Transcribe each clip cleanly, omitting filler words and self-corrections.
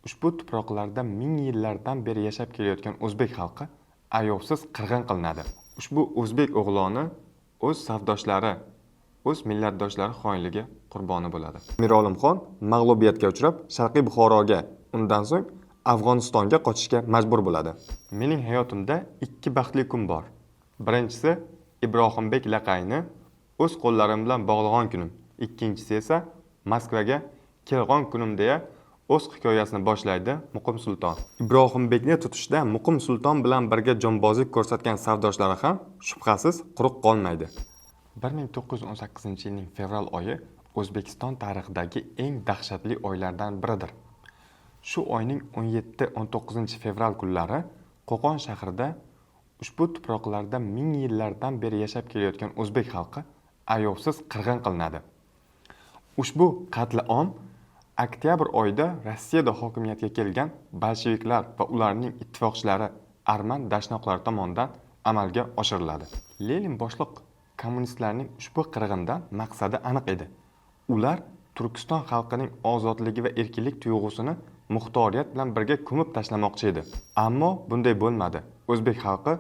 Ushbu tuproqlarda ming yillardan beri yashab kelayotgan o'zbek xalqi ayovsiz qirg'in qilinadi. Ushbu o'zbek o'g'loni o'z safdoshlari, o'z millatdoshlari xoinligi qurboni bo'ladi. Mirolimxon mag'lubiyatga uchrab, Sharqiy Buxoroga, undan so'ng Afg'onistonga qochishga majbur bo'ladi. Mening hayotimda ikki baxtli kun bor. Birinchisi Ibrohimbek laqayni o'z qo'llarim bilan bog'lagan kunim. Ikkinchisi esa Moskvaga kelgan kunim deya o'z hikoyasini boshlaydi Muqim Sulton. Ibrohimbekni tutishda Muqim Sulton bilan birga jonbozlik ko'rsatgan safdoshlari ham shubhasiz quruq qolmaydi. 1918-yilning fevral oyi O'zbekiston tarixidagi eng dahshatli oylardan biridir. Shu oyning 17-19 fevral kunlari Qo'qon shahrida ushbu tuproqlarda ming yillardan beri yashab kelayotgan o'zbek xalqi ayovsiz qirg'in qilinadi. Ushbu qatl-om oktyabr oyida Rossiyada hokimiyatga kelgan bolsheviklar va ularning ittifoqchilari arman dashnoqlari tomonidan amalga oshiriladi. Lenin boshliq kommunistlarning ushbu qirg'indan maqsadi aniq edi. Ular Turkiston xalqining ozodligi va erkinlik tuyg'usini muxtoriyat bilan birga ko'mib tashlamoqchi edi. Ammo bunday bo'lmadi. O'zbek xalqi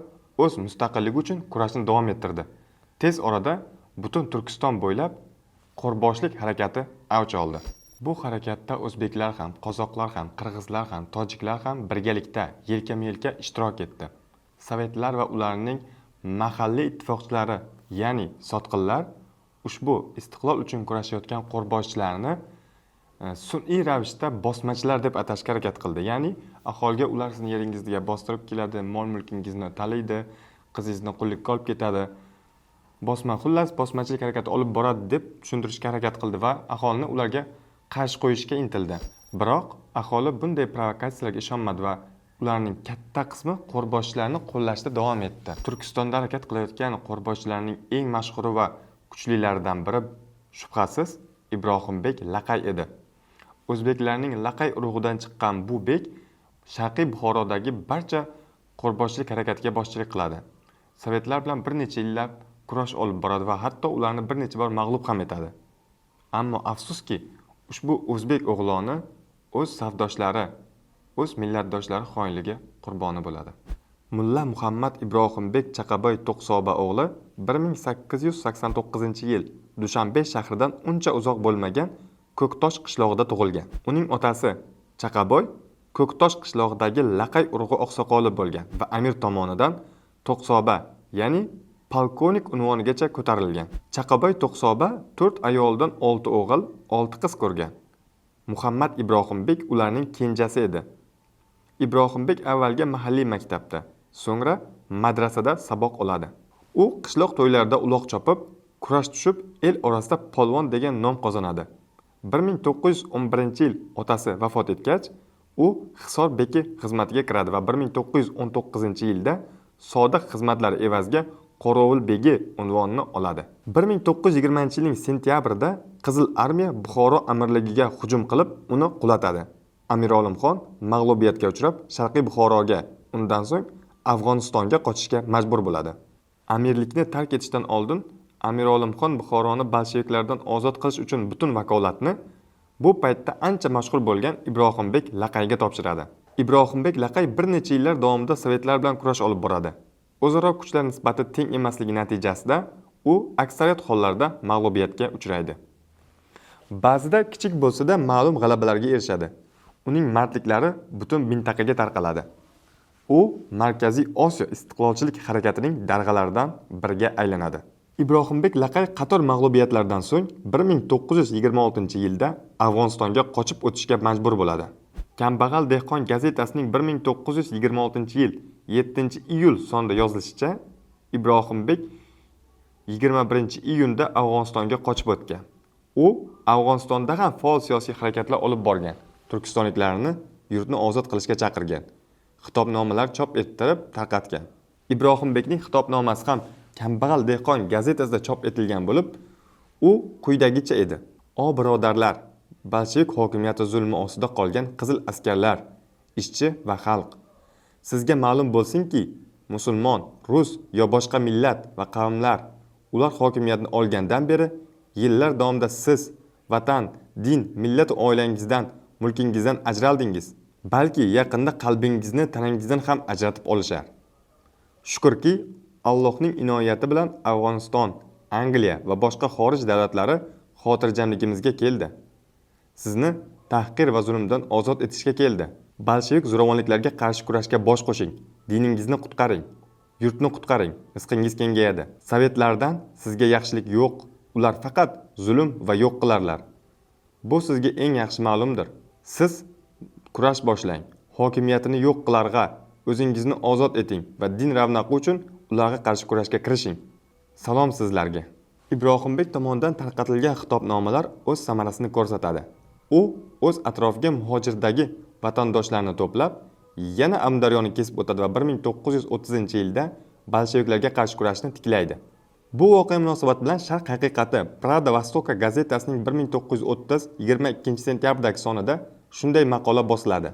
o'z mustaqilligi uchun kurashni davom ettirdi. Tez orada butun Turkiston bo'ylab qo'rboshlik harakati avj oldi. Bu harakatda o'zbeklar ham, qozoqlar ham, qirg'izlar ham, tojiklar ham birgalikda yelkama-yelka ishtirok etdi. Sovetlar va ularning mahalliy ittifoqchilari, ya'ni sotqinlar ushbu istiqlol uchun kurashayotgan qo'rboshchilarni sun'iy ravishda bosmachilar deb atashga harakat qildi. Ya'ni aholiga ular sizning yeringizga bostirib keladi, mol-mulkingizni talaydi, qizingizni qullikka olib ketadi. Xullas bosmachilik harakati olib boradi deb tushuntirishga harakat qildi va aholini ularga qarshi qo'yishga intildi. Biroq aholi bunday provokatsiyalarga ishonmadi va ularning katta qismi qo'rboshchilarni qo'llashda davom etdi. Turkistonda harakat qilayotgan qo'rboshchilarning eng mashhuri va kuchlilaridan biri shubhasiz Ibrohimbek Laqay edi. O'zbeklarning Laqay urug'idan chiqqan bu bek Sharqiy Buxorodagi barcha qo'rboshchilik harakatiga boshchilik qiladi. Sovetlar bilan bir necha yillab kurash olib boradi va hatto ularni bir necha bor mag'lub ham etadi. Ammo afsuski, ushbu o'zbek o'g'loni o'z safdoshlari, o'z millatdoshlari xoinligi qurboni bo'ladi. Mulla Muhammad Ibrohimbek Chaqaboy To'qsoba o'g'li 1889-yil Dushanbe shahridan uncha uzoq bo'lmagan Ko'ktosh qishlog'ida tug'ilgan. Uning otasi Chaqaboy Ko'ktosh qishlog'idagi Laqay urug'i oqsoqoli bo'lgan va amir tomonidan To'qsoba, ya'ni polkovnik unvonigacha ko'tarilgan. Chaqaboy To'qsoba 4 ayoldan 6 o'g'il, 6 qiz ko'rgan. Muhammad Ibrohimbek ularning kenjasi edi. Ibrohimbek avvalga mahalliy maktabda, so'ngra madrasada saboq oladi. U qishloq to'ylarida uloq chopib, kurash tushib, el orasida polvon degan nom qozonadi. 1911-yil otasi vafot etgach, u Hisor beki xizmatiga kiradi va 1919-yilda sodiq xizmatlari evaziga Qorovul begi unvonini oladi. 1920-yilning sentyabrida Qizil armiya Buxoro amirligiga hujum qilib, uni qulatadi. Mirolimxon mag'lubiyatga uchrab, Sharqiy Buxoroga, undan so'ng Afg'onistonga qochishga majbur bo'ladi. Amirlikni tark etishdan oldin Mirolimxon Buxoroni bolsheviklardan ozod qilish uchun butun vakolatni bu paytda ancha mashhur bo'lgan Ibrohimbek Laqayga topshiradi. Ibrohimbek Laqay bir necha yillar davomida sovetlar bilan kurash olib boradi. O'zaro kuchlar nisbati teng emasligi natijasida u aksariyat hollarda mag'lubiyatga uchraydi. Ba'zida kichik bo'lsa-da ma'lum g'alabalarga erishadi. Uning mardliklari butun mintaqaga tarqaladi. U Markaziy Osiyo istiqlolchilik harakatining darg'alaridan biriga aylanadi. Ibrohimbek Laqay qator mag'lubiyatlardan so'ng 1926-yilda Afg'onistonga qochib o'tishga majbur bo'ladi. Kambag'al dehqon gazetasining 1926-yil 7-iyul sonida yozilishicha, Ibrohimbek 21-iyunda Afg'onistonga qochib o'tgan. U Afg'onistonda ham faol siyosiy harakatlar olib borgan. Turkistonliklarni yurtni ozod qilishga chaqirgan. Xitobnomalar chop ettirib tarqatgan. Ibrohimbekning xitobnomasi ham Kambag'al dehqon gazetasida chop etilgan bo'lib, u quyidagicha edi: "O birodarlar, bolshevik hokimiyati zulmi ostida qolgan qizil askarlar, ishchi va xalq, sizga ma'lum bo'lsinki, musulmon, rus yo boshqa millat va qavmlar ular hokimiyatni olgandan beri yillar davomida siz vatan, din, millat va oilangizdan, mulkingizdan ajraldingiz. balki yaqinda qalbingizni tanangizdan ham ajratib olishar. Shukrki, Allohning inoyati bilan Afg'oniston, Angliya va boshqa xorij davlatlari xotirjamligimizga keldi. Sizni tahqir va zulmdan ozod etishga keldi. Bolshevik zo'ravonliklarga qarshi kurashga bosh qo'shing. Diningizni qutqaring. Yurtni qutqaring. Rizqingiz kengayadi. Sovetlardan sizga yaxshilik yo'q. Ular faqat zulm va yo'q qilarlar. Bu sizga eng yaxshi ma'lumdir. Siz kurash boshlang. Hokimiyatini yo'q qilarga o'zingizni ozod eting va din ravnaqi uchun ularga qarshi kurashga kirishing. Salom sizlarga. Ibrohimbek tomonidan tarqatilgan xitobnomalar o'z samarasini ko'rsatadi. U o'z atrofiga muhojirdagi vatandoshlarni to'plab, yana Amudaryoni kesib o'tadi va 1930-yilda bolsheviklarga qarshi kurashni tiklaydi. Bu voqea munosabati bilan Sharq haqiqati Pravda Vostoka gazetasining 1930-22-sentyabrdagi sonida shunday maqola bosiladi.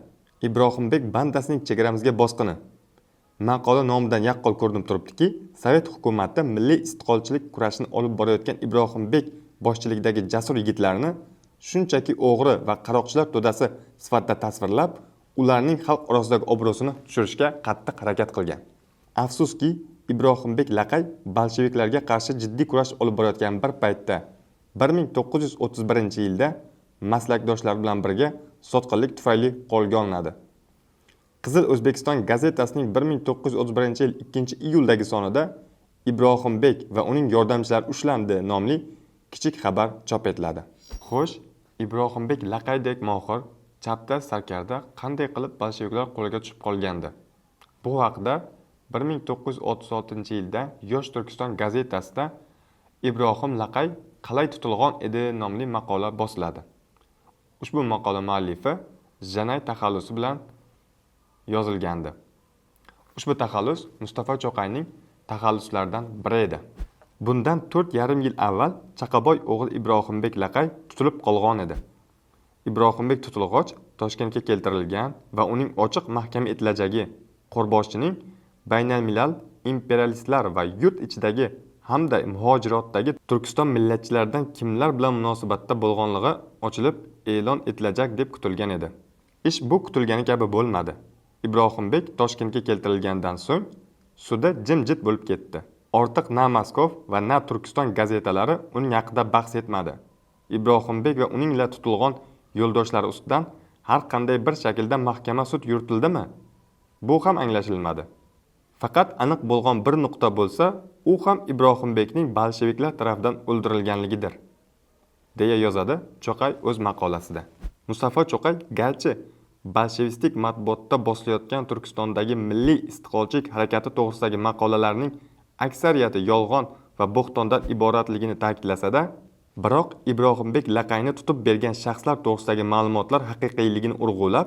Ibrohimbek bandasining chegaramizga bosqini. Maqola nomidan yaqqol ko'rinib turibdiki, Sovet hukumati milliy istiqolchilik kurashini olib borayotgan Ibrohimbek boshchiligidagi jasur yigitlarni shunchaki o'g'ri va qaroqchilar to'dasi sifatida tasvirlab, ularning xalq orasidagi obro'sini tushirishga qattiq harakat qilgan. Afsuski, Ibrohimbek Laqay bolsheviklarga qarshi jiddiy kurash olib borayotgan bir paytda 1931-yilda maslakdoshlari bilan birga sotqinlik tufayli qo'lga olinadi. Qizil O'zbekiston gazetasining 1931-yil 2-iyuldagi sonida Ibrohimbek va uning yordamchilari ushlandi nomli kichik xabar chop etiladi. Xo'sh, Ibrohimbek Laqaydek mohir chapda sarkarda qanday qilib bolsheviklar qo'liga tushib qolgandi? Bu haqida 1936-yilda Yosh Turkiston gazetasida Ibrohim Laqay qalay tutilgan edi nomli maqola bosiladi. Ushbu maqola muallifi Janay taxallusi bilan yozilgandi. Ushbu taxallus Mustafa Cho'qayning taxalluslaridan biri edi. Bundan 4,5 yil avval Chaqaboy o'g'il Ibrohimbek Laqay tutilib qolgan edi. Ibrohimbek tutilg'och Toshkentga keltirilgan va uning ochiq mahkama etilajagi Qo'rboshchining baynalmilal imperialistlar va yurt ichidagi hamda muhojirotdagi Turkiston millatchilaridan kimlar bilan munosabatda bo'lganligi ochilib e'lon etilajak deb kutilgan edi. Ish bu kutilgani kabi bo'lmadi. Ibrohimbek Toshkentga keltirilgandan so'ng sudi jimjit bo'lib ketdi. Ortiq na Moskov va na Turkiston gazetalari uning haqida bahs etmadi. Ibrohimbek va uning bilan tutilgan yo'ldoshlari ustidan har qanday bir shaklda mahkama sud yuritildimi? Bu ham anglashilmadi. Faqat aniq bo'lgan bir nuqta bo'lsa, u ham Ibrohimbekning bolsheviklar tomonidan o'ldirilganligidir, deya yozadi Cho'qay o'z maqolasida. Mustafa Cho'qay garchi bolshevistik matbuotda bosilayotgan Turkistondagi milliy istiqolchilik harakati to'g'risidagi maqolalarning aksariyati yolg'on va bo'xtondan iboratligini ta'kidlasa-da, biroq Ibrohimbek Laqayni tutib bergan shaxslar to'g'risidagi ma'lumotlar haqiqiyligini urg'ulab,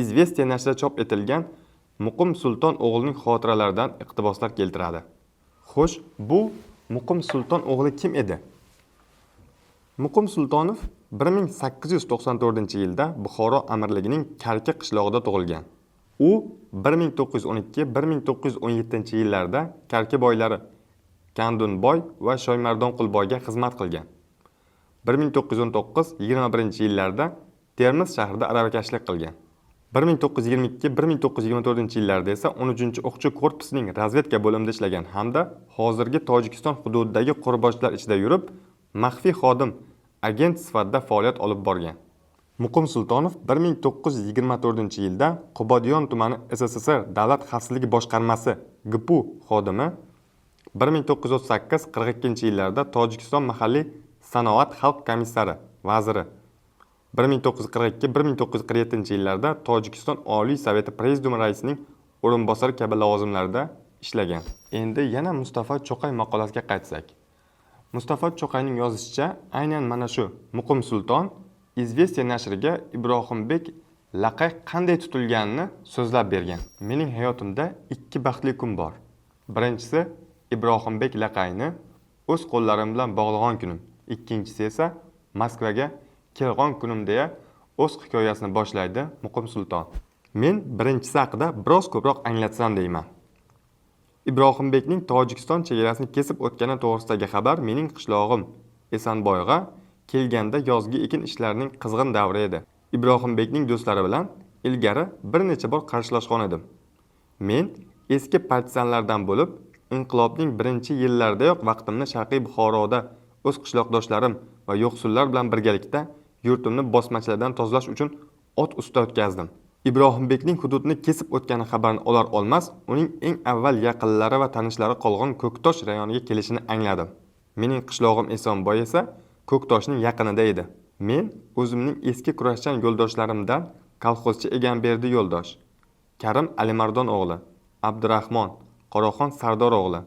Izvestiya nashrida chop etilgan Muqim Sulton o'g'lining xotiralaridan iqtiboslar keltiradi. Xo'sh, bu Muqim Sulton o'g'li kim edi? Muqim Sultonov 1894-yilda Buxoro amirligining Karki qishlog'ida tug'ilgan. U 1912-1917-yillarda Karki boylari Kandunboy va Shoymardonqulboyga xizmat qilgan. 1919-21-yillarda Termiz shahrida aravakashlik qilgan. 1922-1924-yillarda esa 13-o'qchi korpusining razvedka bo'limida ishlagan hamda hozirgi Tojikiston hududidagi qo'rboshchilar ichida yurib, maxfiy xodim agent sifatida faoliyat olib borgan. Muqim Sultonov 1924-yilda Qobodiyon tumani SSSR Davlat xavfsizligi boshqarmasi GPU xodimi, 1938-42-yillarda Tojikiston mahalliy sanoat xalq komissari vaziri, 1942-1947-yillarda Tojikiston Oliy Soveti Prezidiumi raisining o'rinbosari kabi lavozimlarda ishlagan. Endi yana Mustafa Cho'qay maqolasiga qaytsak. Mustafa Cho'qayning yozishicha, aynan mana shu Muqim Sulton Izvestiya nashriga Ibrohimbek Laqay qanday tutilganini so'zlab bergan. Mening hayotimda ikki baxtli kun bor. Birinchisi Ibrohimbek Laqayni o'z qo'llarim bilan bog'lagan kunim. Ikkinchisi esa Moskvaga kelgan kunim deya o'z hikoyasini boshlaydi Muqim Sulton. Men birinchisi haqida biroz ko'proq anglatsam deyman. Ibrohimbekning Tojikiston chegarasini kesib o'tgani to'g'risidagi xabar mening qishlog'im Esanboyga kelganda yozgi ekin ishlarining qizg'in davri edi. Ibrohimbekning do'stlari bilan ilgari bir necha bor qarshilashgan edim. Men eski partizanlardan bo'lib, inqilobning birinchi yillaridayoq vaqtimni Sharqiy Buxoroda o'z qishloqdoshlarim va yo'qsullar bilan birgalikda yurtimni bosmachilardan tozalash uchun ot ustida o'tkazdim. Ibrohimbekning hududni kesib o'tgani xabarini olar olmas, uning eng avval yaqinlari va tanishlari qolgan Ko'ktosh rayoniga kelishini angladim. Mening qishlog'im Esonboy esa Ko'ktoshning yaqinida edi. Men o'zimning eski kurashchan yo'ldoshlarimdan kolxozchi Egamberdi yo'ldosh, Karim Alimardon o'g'li, Abdurahmon, Qoraxon Sardor o'g'li,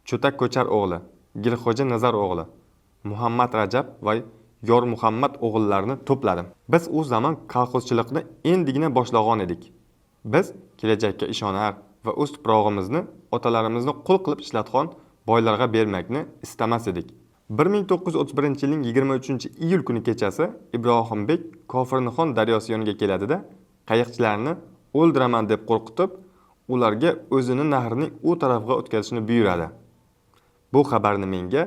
Cho'tak Ko'char o'g'li, Gilxo'ja Nazar o'g'li, Muhammad Rajab va Yor Muhammad o'g'illarini to'pladim. Biz u zaman kolxozchilikni endigina boshlagan edik. Biz kelajakka ishonar va o'z tuprog'imizni otalarimizni qo'l qilib ishlatgan boylarga bermakni istamas edik. 1931-yilning 23-iyul kuni kechasi Ibrohimbek Kofirnixon daryosi yoniga keladida, qayiqchilarni o'ldiraman deb qo'rqitib, ularga o'zini nahrning u tarafiga o'tkazishni buyuradi. Bu xabarni menga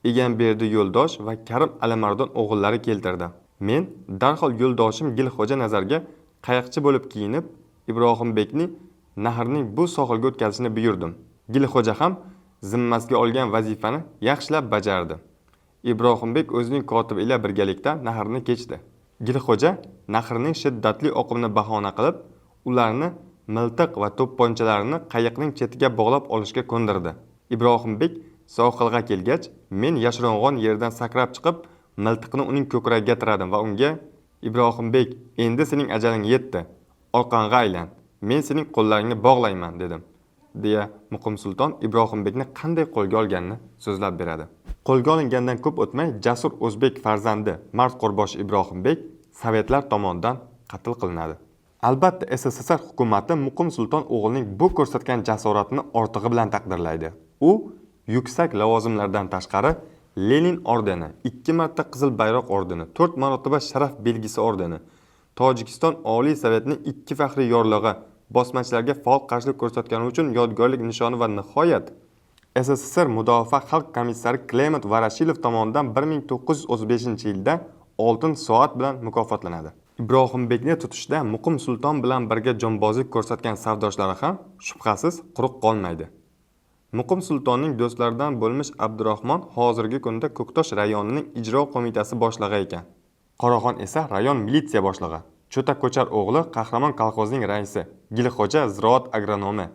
Egamberdi yo'ldosh va Karim Alimardon o'g'illari keltirdi. Men darhol yo'ldoshim Gilxo'ja Nazarga qayiqchi bo'lib kiyinib, Ibrohimbekni nahrning bu sohilga o'tkazishni buyurdim. Gilxo'ja ham zimmasiga olgan vazifani yaxshilab bajardi. Ibrohimbek o'zining kotibi ila birgalikda nahrni kechdi. Gilxo'ja nahrning shiddatli oqimini bahona qilib, ularni miltiq va to'pponchalarini qayiqning chetiga bog'lab olishga ko'ndirdi. Ibrohimbek sohilga kelgach, men yashiringan yerdan sakrab chiqib, miltiqni uning ko'kragiga tiradim va unga: "Ibrohimbek, endi sening ajaling yetdi. Orqangga aylan. Men sening qo'llaringni bog'layman", dedim. deya Muqim Sulton Ibrohimbekni qanday qo'lga olganini so'zlab beradi. Qo'lga olingandan ko'p o'tmay jasur o'zbek farzandi Mard Qo'rboshi Ibrohimbek sovetlar tomonidan qatl qilinadi. Albatta SSSR hukumati Muqim Sulton o'g'lining bu ko'rsatgan jasoratini ortig'i bilan taqdirlaydi. U yuksak lavozimlardan tashqari Lenin ordeni, 2 marta Qizil bayroq ordeni, 4 marotaba Sharaf belgisi ordeni, Tojikiston Oliy Sovetining 2 faxriy yorlig'i, bosmachilarga faol qarshilik ko'rsatgani uchun yodgorlik nishoni va nihoyat SSSR Mudofaa xalq komissari Klement Varashilov tomonidan 1935-yilda oltin soat bilan mukofotlanadi. Ibrohimbekni tutishda Muqim Sulton bilan birga jonbozlik ko'rsatgan savdoshlari ham shubhasiz quruq qolmaydi. Muqim Sultonning do'stlaridan bo'lmish Abdurahmon hozirgi kunda Ko'ktosh rayonining ijro qo'mitasi boshlig'i ekan. Qoraxon esa rayon militsiya boshlig'i. Cho'tak Ko'char o'g'li Qahramon kolxozining raisi, Gilxo'ja ziroat agronomi,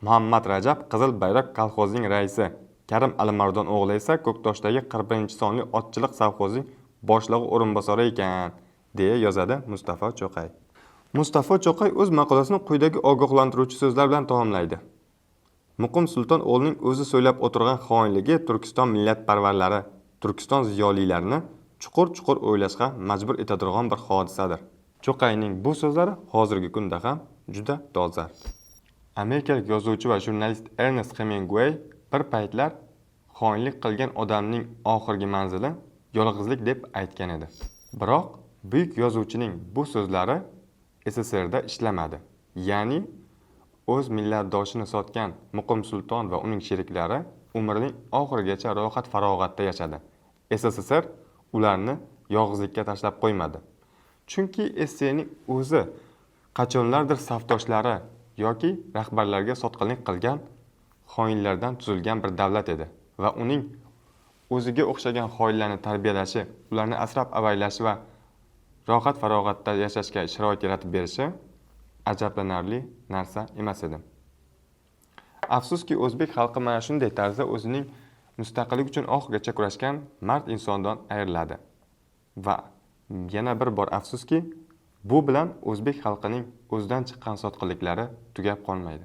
Muhammad Rajab Qizil bayroq kolxozining raisi, Karim Alimardon o'g'li esa Ko'ktoshdagi 41-sonli otchilik savxozining boshlig'i o'rinbosari ekan, deya yozadi Mustafa Cho'qay. Mustafa Cho'qay o'z maqolasini quyidagi ogohlantiruvchi so'zlar bilan tamomlaydi. Muqim Sulton o'g'lining o'zi so'ylab o'tirgan xoinligi Turkiston millatparvarlari, Turkiston ziyolilarini chuqur-chuqur o'ylashga majbur etadigan bir hodisadir. Cho'qayning bu so'zlari hozirgi kunda ham juda dolzarb. Amerikalik yozuvchi va jurnalist Ernest Hemingway bir paytlar xoinlik qilgan odamning oxirgi manzili yolg'izlik deb aytgan edi. Biroq buyuk yozuvchining bu so'zlari SSSRda ishlamadi. Ya'ni o'z millatdoshini sotgan Muqim Sulton va uning sheriklari umrining oxirigacha rohat farog'atda yashadi. SSSR ularni yolg'izlikka tashlab qo'ymadi. Chunki SSSRning o'zi qachonlardir safdoshlari yoki rahbarlarga sotqinlik qilgan xoinlardan tuzilgan bir davlat edi va uning o'ziga o'xshagan xoinlarni tarbiyalashi, ularni asrab-avaylashi va rohat farog'atda yashashga sharoit yaratib berishi ajablanarli narsa emas edi. Afsuski o'zbek xalqi mana shunday tarzda o'zining mustaqillik uchun oxirigacha kurashgan mard insondan ayriladi. Va yana bir bor afsuski, bu bilan o'zbek xalqining o'zidan chiqqan sotqinliklari tugab qolmaydi.